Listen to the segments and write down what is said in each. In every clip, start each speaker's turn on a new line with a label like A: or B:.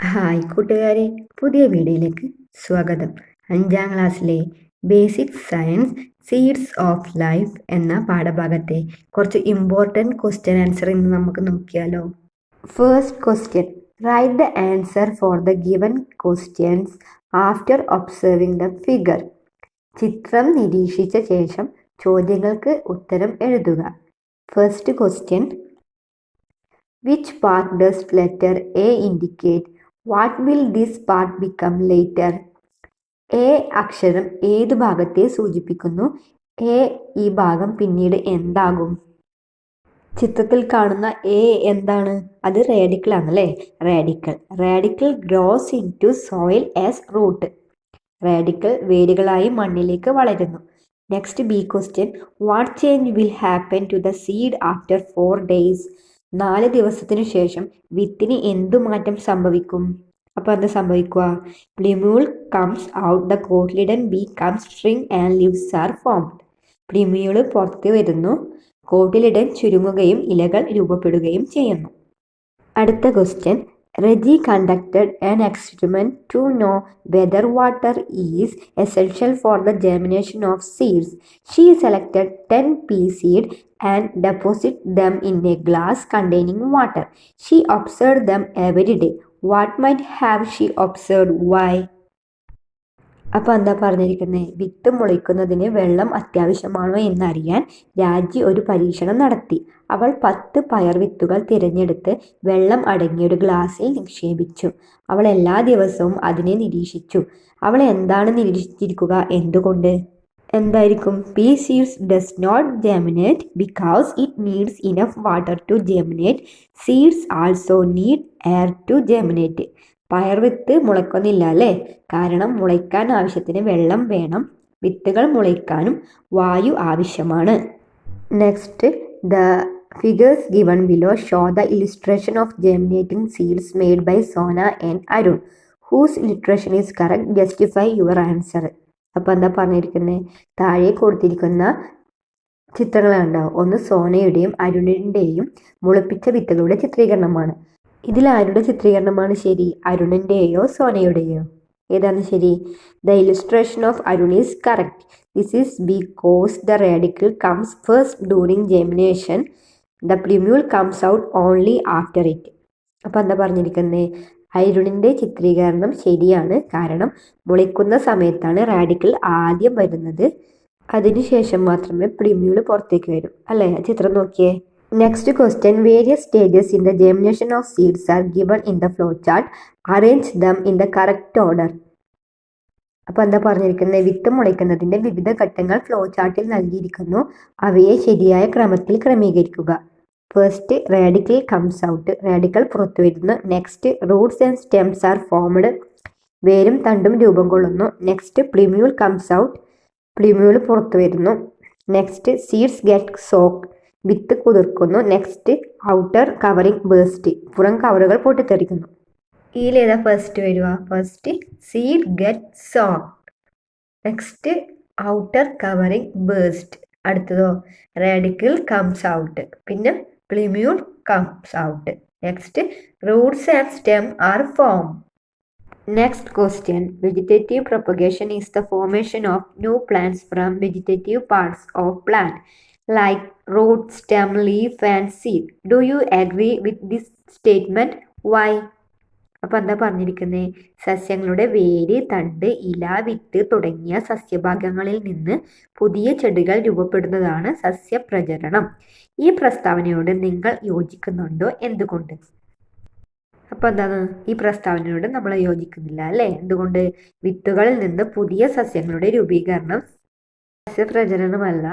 A: Hi കൂട്ടുകാരെ, പുതിയ വീഡിയോയിലേക്ക് സ്വാഗതം. 5ാം ക്ലാസ്സിലെ basic science seeds of life എന്ന പാഠഭാഗത്തെ കുറച്ച് ഇമ്പോർട്ടൻറ്റ് ക്വസ്റ്റ്യൻ ആൻസർ ഇന്ന് നമുക്ക് നോക്കിയാലോ. First question: write the answer for the given questions after observing the figure. ചിത്രം നിരീക്ഷിച്ച ശേഷം ചോദ്യങ്ങൾക്ക് ഉത്തരം എഴുതുക. First question: which part does letter A indicate? What will this part become later? A അക്ഷരം ഏത് ഭാഗത്തെ സൂചിപ്പിക്കുന്നു? ഈ ഭാഗം പിന്നീട് എന്താകും? ചിത്രത്തിൽ കാണുന്ന എ എന്താണ്? അത് റേഡിക്കൽ ആണല്ലേ. Radical grows into soil as root. Radical വേരുകളായി മണ്ണിലേക്ക് വളരുന്നു. Next B question: what change will happen to the seed after 4 days? 4 ദിവസത്തിനു ശേഷം വിത്തിന് എന്തു മാറ്റം സംഭവിക്കും? അപ്പോൾ എന്താ സംഭവിക്കുക? Plumule comes out, the cotyledon becomes shrink and leaves are formed. Plumule പുറത്ത് വരുന്നു, കോട്ടിലിഡൻ ചുരുങ്ങുകയും ഇലകൾ രൂപപ്പെടുകയും ചെയ്യുന്നു. അടുത്ത question: Reggie conducted an experiment to know whether water is essential for the germination of seeds. She selected 10 pea seeds and deposited them in a glass containing water. She observed them every day. What might have she observed? Why? അപ്പോൾ എന്താ പറഞ്ഞിരിക്കുന്നത്? വിത്ത് മുളയ്ക്കുന്നതിന് വെള്ളം അത്യാവശ്യമാണോ എന്നറിയാൻ രാജി ഒരു പരീക്ഷണം നടത്തി. അവൾ 10 പയർ വിത്തുകൾ തിരഞ്ഞെടുത്ത് വെള്ളം അടങ്ങിയൊരു ഗ്ലാസ്സിൽ നിക്ഷേപിച്ചു. അവൾ എല്ലാ ദിവസവും അതിനെ നിരീക്ഷിച്ചു. അവൾ എന്താണ് നിരീക്ഷിച്ചിരിക്കുക? എന്തുകൊണ്ട്? എന്തായിരിക്കും? Pea seeds does not germinate because it needs enough water to germinate. Seeds also need air to germinate. പയർ വിത്ത് മുളയ്ക്കുന്നില്ല അല്ലേ? കാരണം മുളയ്ക്കാൻ ആവശ്യത്തിന് വെള്ളം വേണം. വിത്തുകൾ മുളയ്ക്കാനും വായു ആവശ്യമാണ്. Next, the figures given below show the illustration of germinating seeds made by Sona and Arun. Whose illustration is correct? Justify your answer. അപ്പോൾ എന്താ പറഞ്ഞിരിക്കുന്നത്? താഴെ കൊടുത്തിരിക്കുന്ന ചിത്രങ്ങളുണ്ടാവും. ഒന്ന് സോനയുടെയും അരുണിൻ്റെയും മുളപ്പിച്ച വിത്തുകളുടെ ചിത്രീകരണമാണ്. ഇതിൽ ആരുടെ ചിത്രീകരണമാണ് ശരി? അരുണിൻ്റെയോ സോനയുടെയോ? ഏതാണ് ശരി? The illustration of Arun is correct. This is because the radical comes first during germination. The plumule comes out only after it. അപ്പോൾ എന്താ പറഞ്ഞിരിക്കുന്നത്? അരുണിൻ്റെ ചിത്രീകരണം ശരിയാണ്. കാരണം മുളയ്ക്കുന്ന സമയത്താണ് റാഡിക്കൽ ആദ്യം വരുന്നത്. അതിനുശേഷം മാത്രമേ പ്ലിമ്യൂൾ പുറത്തേക്ക് വരും അല്ലേ? ചിത്രം നോക്കിയേ. Next question: various stages in the germination of seeds are given in the flow chart. Arrange them in the correct order. അപ്പോൾ എന്താ പറഞ്ഞിരിക്കുന്നത്? വിത്ത് മുളയ്ക്കുന്നതിൻ്റെ വിവിധ ഘട്ടങ്ങൾ ഫ്ലോ ചാർട്ടിൽ നൽകിയിരിക്കുന്നു. അവയെ ശരിയായ ക്രമത്തിൽ ക്രമീകരിക്കുക. First, radical comes out. Radical പുറത്തു വരുന്നു. Next, roots and stems are formed. വേരും തണ്ടും രൂപം കൊള്ളുന്നു. Next, plumule comes out. Plumule പുറത്തു വരുന്നു. Next, seeds get soaked. വിത്ത് കുതിർക്കുന്നു. Next, outer covering burst. പുറം കവറുകൾ പൊട്ടിത്തെറിക്കുന്നു. ഇതിലേതാ ഫസ്റ്റ് വരിക? First, seed get soaked. Next, outer covering burst. അടുത്തതോ, റാഡിക്കൽ കംസ് ഔട്ട്. പിന്നെ plumule comes out. Next, roots and stem are form. Next question: vegetative propagation is the formation of new plants from vegetative parts of plant like root, stem, leaf and seed. Do you agree with this statement? Why? അപ്പോൾ എന്താ പറഞ്ഞിരിക്കുന്നത്? സസ്യങ്ങളുടെ വേര്, തണ്ട്, ഇല, വിത്ത് തുടങ്ങിയ സസ്യഭാഗങ്ങളിൽ നിന്ന് പുതിയ ചെടികൾ രൂപപ്പെടുന്നതാണ് സസ്യപ്രചരണം. ഈ പ്രസ്താവനയോട് നിങ്ങൾ യോജിക്കുന്നുണ്ടോ? എന്തുകൊണ്ട്? അപ്പോൾ എന്താണ്? ഈ പ്രസ്താവനയോട് നമ്മൾ യോജിക്കുന്നില്ല അല്ലേ? എന്തുകൊണ്ട്? വിത്തുകളിൽ നിന്ന് പുതിയ സസ്യങ്ങളുടെ രൂപീകരണം സസ്യപ്രചരണമല്ല.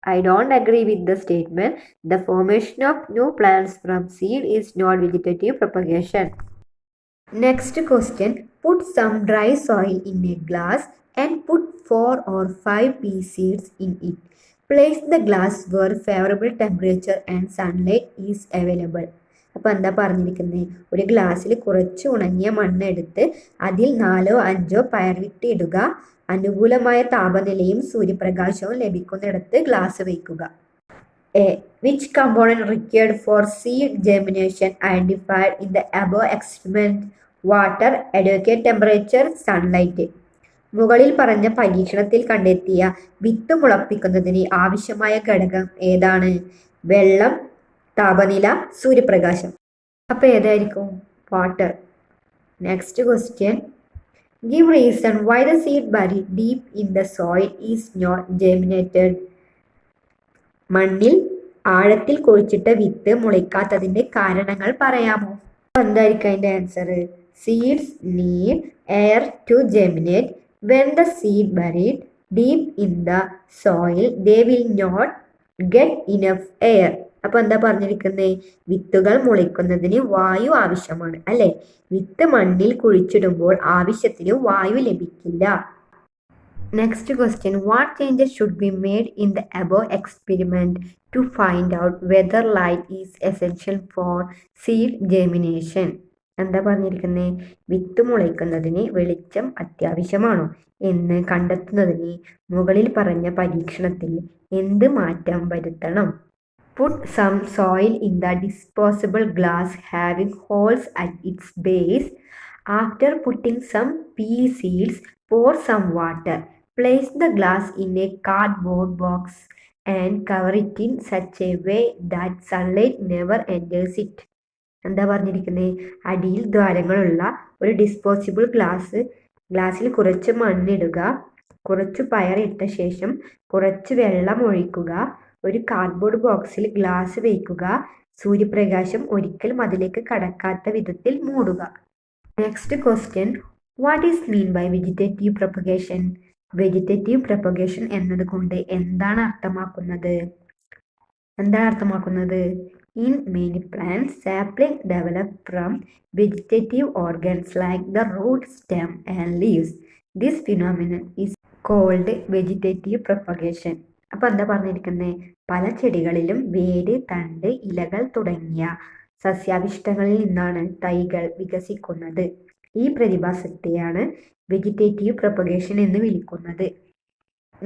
A: I don't agree with the statement. The formation of new plants from seed is not vegetative propagation. Next question: put some dry soil in a glass and put 4 or 5 pea seeds in it. Place the glass where favorable temperature and sunlight is available. അപ്പോൾ എന്താ പറഞ്ഞിരിക്കുന്നത്? ഒരു ഗ്ലാസ്സിൽ കുറച്ച് ഉണങ്ങിയ മണ്ണെടുത്ത് അതിൽ 4 or 5 പയർവിത്ത് ഇടുക. അനുകൂലമായ താപനിലയും സൂര്യപ്രകാശവും ലഭിക്കുന്നിടത്ത് ഗ്ലാസ് വയ്ക്കുക. A. Which component required for seed germination identified in the above experiment? Water, adequate temperature, sunlight. മുകളിൽ പറഞ്ഞ പരീക്ഷണത്തിൽ കണ്ടെത്തിയ വിത്ത് മുളപ്പിക്കുന്നതിന് ആവശ്യമായ ഘടകം ഏതാണ്? വെള്ളം, താപനില, സൂര്യപ്രകാശം. അപ്പോൾ ഏതായിരിക്കും? Water. Next question. Give reason why the seed buried deep in the soil is not germinated. മണ്ണിൽ ആഴത്തിൽ കുഴിച്ചിട്ട വിത്ത് മുളയ്ക്കാത്തതിന്റെ കാരണങ്ങൾ പറയാമോ? എന്തായിരിക്കും അതിന്റെ answer? Seeds need air to germinate. When the seed buried deep in the soil, they will not get enough air. അപ്പൊ എന്താ പറഞ്ഞിരിക്കുന്നത്? വിത്തുകൾ മുളയ്ക്കുന്നതിന് വായു ആവശ്യമാണ് അല്ലെ? വിത്ത് മണ്ണിൽ കുഴിച്ചിടുമ്പോൾ ആവശ്യത്തിന് വായു ലഭിക്കില്ല. Next question. What changes should be made in the above experiment to find out whether light is essential for seed germination? എന്താ പറഞ്ഞിരിക്കുന്നത്? വിത്ത് മുളയ്ക്കുന്നതിന് വെളിച്ചം അത്യാവശ്യമാണോ എന്ന് കണ്ടെത്തുന്നതിന് മുകളിൽ പറഞ്ഞ പരീക്ഷണത്തിൽ എന്ത് മാറ്റം വരുത്തണം? Put some soil in the disposable glass having holes at its base. After putting some pea seeds, pour some water. Place the glass in a cardboard box and cover it in such a way that sunlight never enters it. എന്താ പറഞ്ഞിരിക്കുന്നത്? അടിയിൽ ദ്വാരങ്ങളുള്ള ഒരു disposable ഗ്ലാസ്സിൽ കുറച്ച് മണ്ണിടുക, കുറച്ച് പയറിട്ട ശേഷം കുറച്ച് വെള്ളം ഒഴിക്കുക, ഒരു കാർഡ്ബോർഡ് ബോക്സിൽ ഗ്ലാസ് വയ്ക്കുക, സൂര്യപ്രകാശം ഒരിക്കലും അതിലേക്ക് കടക്കാത്ത വിധത്തിൽ മൂടുക. Next question. What is mean by vegetative propagation? Vegetative propagation എന്നതുകൊണ്ട് എന്താണ് അർത്ഥമാക്കുന്നത്? In many plants, saplings develop from vegetative organs like the root, stem, and leaves. This phenomenon is called vegetative propagation. അപ്പോൾ എന്താ പറഞ്ഞിരിക്കുന്നത്? പല ചെടികളിലും വേര്, തണ്ട്, ഇലകൾ തുടങ്ങിയ സസ്യാവിഷ്ടങ്ങളിൽ നിന്നാണ് തൈകൾ വികസിക്കുന്നത്. ഈ പ്രതിഭാസത്തെയാണ് വെജിറ്റേറ്റീവ് പ്രൊപ്പഗേഷൻ എന്ന് വിളിക്കുന്നത്.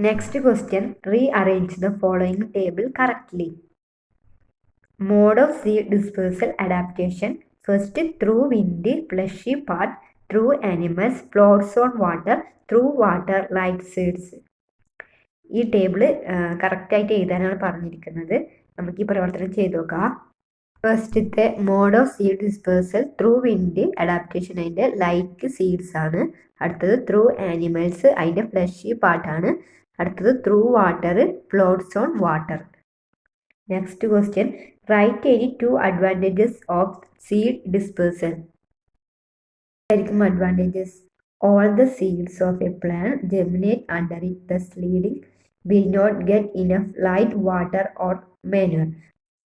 A: Next question. Rearrange the following table correctly. Mode of seed dispersal adaptation. First, through wind, fleshy part, through animals, floats on water, through water, light seeds. ഈ ടേബിള് കറക്റ്റായിട്ട് എഴുതാനാണ് പറഞ്ഞിരിക്കുന്നത്. നമുക്ക് ഈ പ്രവർത്തനം ചെയ്ത് നോക്കാം. ഫസ്റ്റത്തെ mode of seed dispersal through wind adaptation അതിൻ്റെ ലൈറ്റ് സീഡ്സ് ആണ്. അടുത്തത് ത്രൂ ആനിമൽസ് അതിൻ്റെ ഫ്ലഷി പാർട്ടാണ്. അടുത്തത് through water floats on water. Next question. Write any 2 advantages of seed dispersal. ആയിരിക്കും advantages? All the seeds of a plant germinate under it, thus leading will not get enough light, water or manure.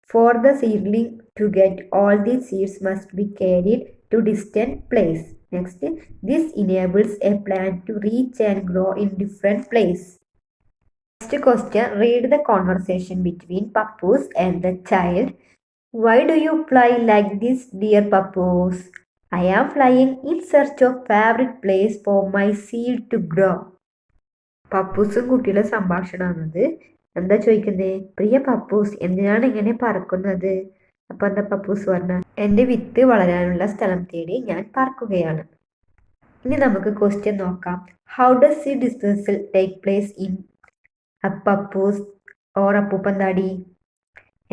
A: For the seedling to get all these seeds must be carried to distant place. Next, this enables a plant to reach and grow in different place. Next question. Read the conversation between Papoose and the child. Why do you fly like this, dear Papoose? I am flying in search of favorite place for my seed to grow. പപ്പൂസും കുട്ടിയുടെ സംഭാഷണമാണത്. എന്താ ചോദിക്കുന്നത്? പ്രിയ Pappus, എന്തിനാണ് ഇങ്ങനെ പറക്കുന്നത്? അപ്പൊ എന്താ Pappus പറഞ്ഞ? എൻ്റെ വിത്ത് വളരാനുള്ള സ്ഥലം തേടി ഞാൻ പറക്കുകയാണ്. ഇനി നമുക്ക് ക്വസ്റ്റ്യൻ നോക്കാം. How does seed dispersal take place in pappus or അപ്പൂപ്പന്താടി?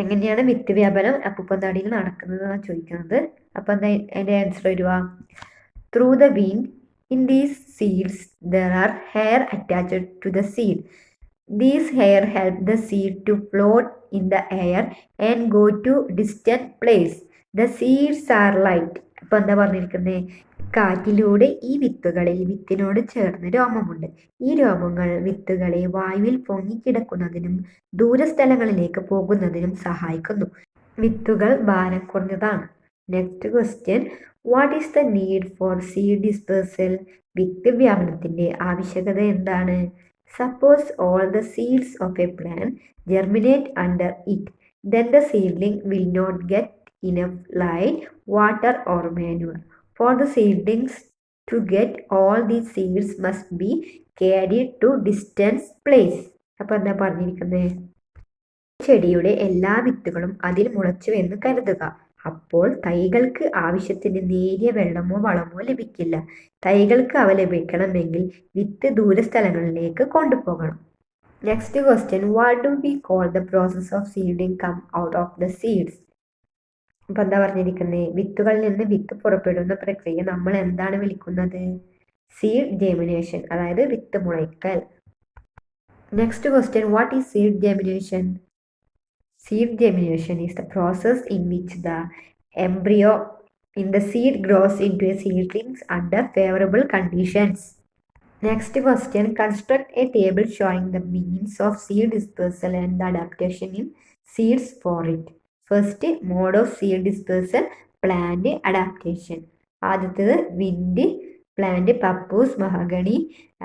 A: എങ്ങനെയാണ് വിത്ത് വ്യാപനം അപ്പൂപ്പന്താടിയിൽ നടക്കുന്നത് എന്നാണ് ചോദിക്കുന്നത്. അപ്പം എന്താ അതിൻ്റെ ആൻസർ വരുക? Through the wind. In these seeds there are hair attached to the seed. These hair help the seed to float in the air and go to distant place. The seeds are light. അപ്പം എന്താ പറഞ്ഞിരിക്കുന്നത്? കാറ്റിലൂടെ ഈ വിത്തിനോട് ചേർന്ന് രോമമുണ്ട്. ഈ രോമങ്ങൾ വിത്തുകളെ വായുവിൽ പൊങ്ങിക്കിടക്കുന്നതിനും ദൂരസ്ഥലങ്ങളിലേക്ക് പോകുന്നതിനും സഹായിക്കുന്നു. വിത്തുകൾ ഭാരം കുറഞ്ഞതാണ്. Next question. What is the need for seed dispersal? വിത്ത് വ്യാപനത്തിന്റെ ആവശ്യകത എന്താണ്? Suppose all the seeds of a plant germinate under it, then the seedling will not get enough light, water or manure. For the seedlings to get all these seeds must be carried to distant place. അപ്പോൾ എന്താ പറഞ്ഞിരിക്കുന്നത്? ചെടിയുടെ എല്ലാ വിത്തുകളും അതിൽ മുളച്ചുവെന്ന് കരുതുക. അപ്പോൾ തൈകൾക്ക് ആവശ്യത്തിന് നേരിയ വെള്ളമോ വളമോ ലഭിക്കില്ല. തൈകൾക്ക് അവ ലഭിക്കണമെങ്കിൽ വിത്ത് ദൂരസ്ഥലങ്ങളിലേക്ക് കൊണ്ടുപോകണം. Next question, what do we call the process of seeding come out of the seeds? ഇപ്പൊ എന്താ പറഞ്ഞിരിക്കുന്നത്? വിത്തുകളിൽ നിന്ന് വിത്ത് പുറപ്പെടുന്ന പ്രക്രിയ നമ്മൾ എന്താണ് വിളിക്കുന്നത്? സീഡ് ജെമിനേഷൻ, അതായത് വിത്ത് മുളയ്ക്കൽ. Next question, what is seed germination? Seed germination is the process in which the embryo in the seed grows into a seedlings under favorable conditions. Next question, construct a table showing the means of seed dispersal and the adaptation in seeds for it. First, mode of seed dispersal, plant adaptation. ആദ്യത്തേത് wind, plant pappus, mahogany.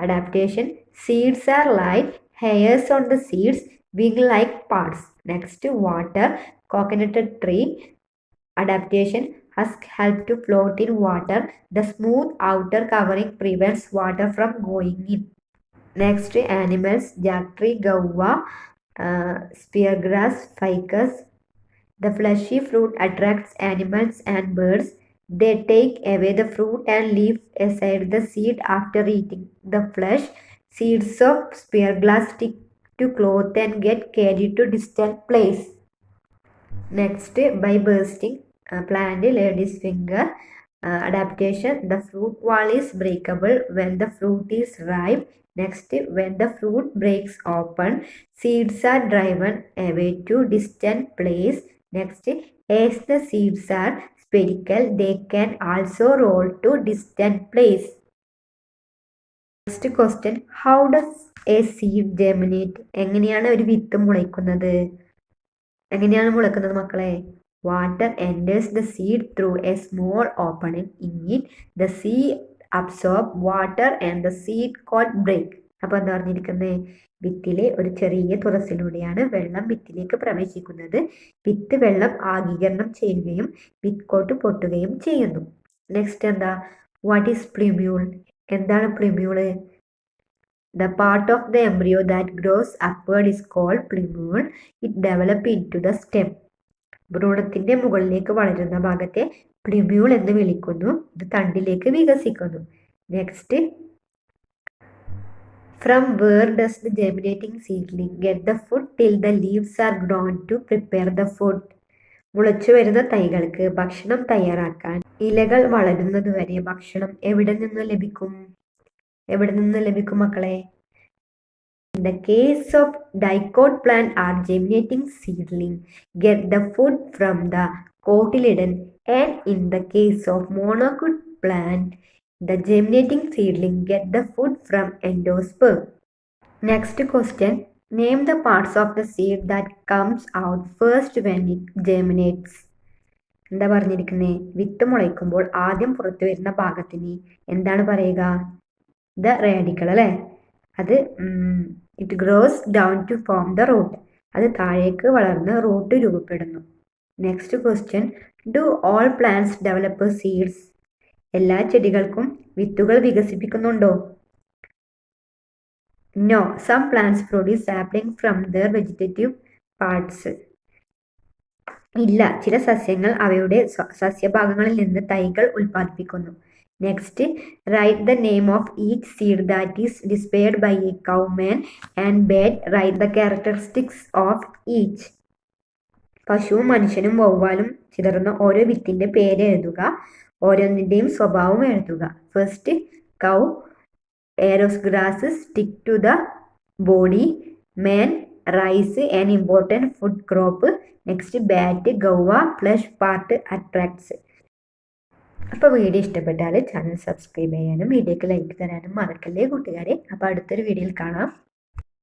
A: Adaptation, seeds are like hairs on the seeds, wing-like parts. Next, water, coconut tree. Adaptation, husk help to float in water. The smooth outer covering prevents water from going in. Next, animals, jack tree, guava, speargrass, ficus. The fleshy fruit attracts animals and birds. They take away the fruit and leave aside the seed after eating the flesh. Seeds of speargrass stick to cloth and get carried to distant place. Next, by bursting, plant lady's finger. Adaptation, the fruit wall is breakable when the fruit is ripe. Next, when the fruit breaks open, seeds are driven away to distant place. Next, as the seeds are spherical, they can also roll to distant place. Next question, how does a seed germinate? എങ്ങനെയാണ് ഒരു വിത്ത് മുളയ്ക്കുന്നത്? എങ്ങനെയാണ് മുളയ്ക്കുന്നത് മക്കളെ? Water enters the seed through a small opening in it. The seed absorb water and the seed coat break. അപ്പോൾ എന്താ പറഞ്ഞിരിക്കുന്നത്? വിത്തിലെ ഒരു ചെറിയ തുറസ്സിലൂടെയാണ് വെള്ളം വിത്തിലേക്ക് പ്രവേശിക്കുന്നത്. വിത്ത് വെള്ളം ആഗിരണം ചെയ്യുകയും വിത്ത് കോട്ട് പൊട്ടുകയും ചെയ്യുന്നു. നെക്സ്റ്റ് എന്താ? What is plumule? എന്താണ് പ്ലിമ്യൂള്? The part of the embryo that grows upward is called plumule. It develops into the stem. ഭ്രൂണത്തിന്റെ മുകളിലേക്ക് വളരുന്ന ഭാഗത്തെ പ്ലിമ്യൂൾ എന്ന് വിളിക്കുന്നു. ഇത് തണ്ടിലേക്ക് വികസിക്കുന്നു. Next, from where does the germinating seedling get the food till the leaves are grown to prepare the food? മുളച്ചു വരുന്ന തൈകൾക്ക് ഭക്ഷണം തയ്യാറാക്കാൻ ഇലകൾ വളരുന്നതുവരെ ഭക്ഷണം എവിടെ നിന്ന് ലഭിക്കും? എവിടെ നിന്ന് ലഭിക്കും മക്കളെ? In the case of dicot plant or germinating seedling, get the food from the cotyledon, and in the case of monocot plant, the germinating seedling get the food from endosperm. Next question, name the parts of the seed that comes out first when it germinates. എന്താ പറഞ്ഞിരിക്കുന്നത്? വിത്ത് മുളയ്ക്കുമ്പോൾ ആദ്യം പുറത്തു വരുന്ന ഭാഗത്തിന് എന്താണ് പറയുക? The radical അല്ലേ? അത് it grows down to form the root. അത് താഴേക്ക് വളർന്ന് റൂട്ട് രൂപപ്പെടുന്നു. Next question, do all plants develop seeds? എല്ലാ ചെടികൾക്കും വിത്തുകൾ വികസിപ്പിക്കുന്നുണ്ടോ? No, some plants produce sapling from their vegetative parts. ഇല്ല, ചില സസ്യങ്ങൾ അവയുടെ സസ്യഭാഗങ്ങളിൽ നിന്ന് തൈകൾ ഉൽപ്പാദിപ്പിക്കുന്നു. Next, write the name of each seed that is displayed by a cow, man and bird. Write the characteristics of each. പശുവും മനുഷ്യനും വവ്വാലും ചിതറുന്ന ഓരോ വിത്തിന്റെ പേര് എഴുതുക. ഓരോന്നിന്റെയും സ്വഭാവം എഴുതുക. First, cow, arrows grass stick to the body. Man, rice an important food crop. Next, bat, guava, flesh part attracts. അപ്പോൾ video ഇഷ്ടപ്പെട്ടാൽ ചാനൽ സബ്സ്ക്രൈബ് ചെയ്യാനും വീഡിയോക്ക് ലൈക്ക് തരാനും മറക്കല്ലേ കൂട്ടുകാരെ. അപ്പോൾ അടുത്തൊരു വീഡിയോയിൽ കാണാം.